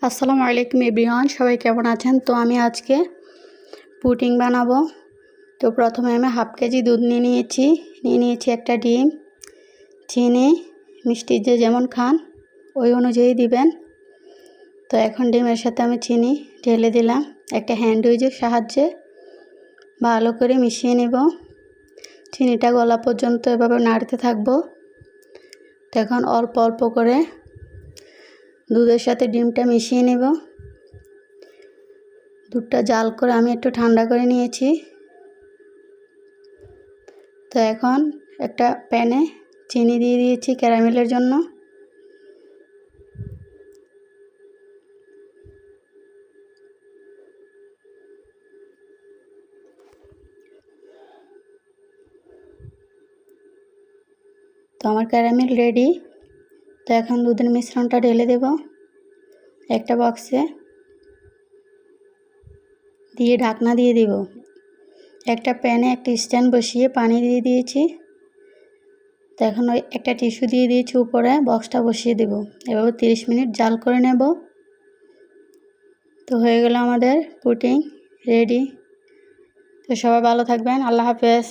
আসসালামু আলাইকুম এভরিওয়ান, সবাই কেমন আছেন? তো আমি আজকে পুডিং বানাবো। তো প্রথমে আমি হাফ কেজি দুধ নিয়েছি একটা ডিম, চিনি, মিষ্টি যে যেমন খান ওই অনুযায়ী দিবেন। তো এখন ডিমের সাথে আমি চিনি ঢেলে দিলাম। একটা হ্যান্ড উইচের সাহায্যে ভালো করে মিশিয়ে নেব। চিনিটা গলা পর্যন্ত এভাবে নাড়তে থাকবো। তো এখন অল্প অল্প করে দুধের সাথে ডিমটা মিশিয়ে নেব। দুধটা জাল করে আমি একটু ঠান্ডা করে নিয়েছি। তো এখন একটা প্যানে চিনি দিয়ে দিয়েছি ক্যারামেলের জন্য। তো আমার ক্যারামেল রেডি। তো এখন দুধের মিশ্রণটা ঢেলে দেব একটা বক্সে, দিয়ে ঢাকনা দিয়ে দেব। একটা প্যানে একটা স্ট্যান্ড বসিয়ে পানি দিয়ে দিয়েছি। তো এখন ওই একটা টিস্যু দিয়ে দিয়েছি উপরে, বক্সটা বসিয়ে দেব। এভাবে 30 মিনিট জাল করে নেব। তো হয়ে গেল আমাদের পুডিং রেডি। তো সবাই ভালো থাকবেন। আল্লাহ হাফেজ।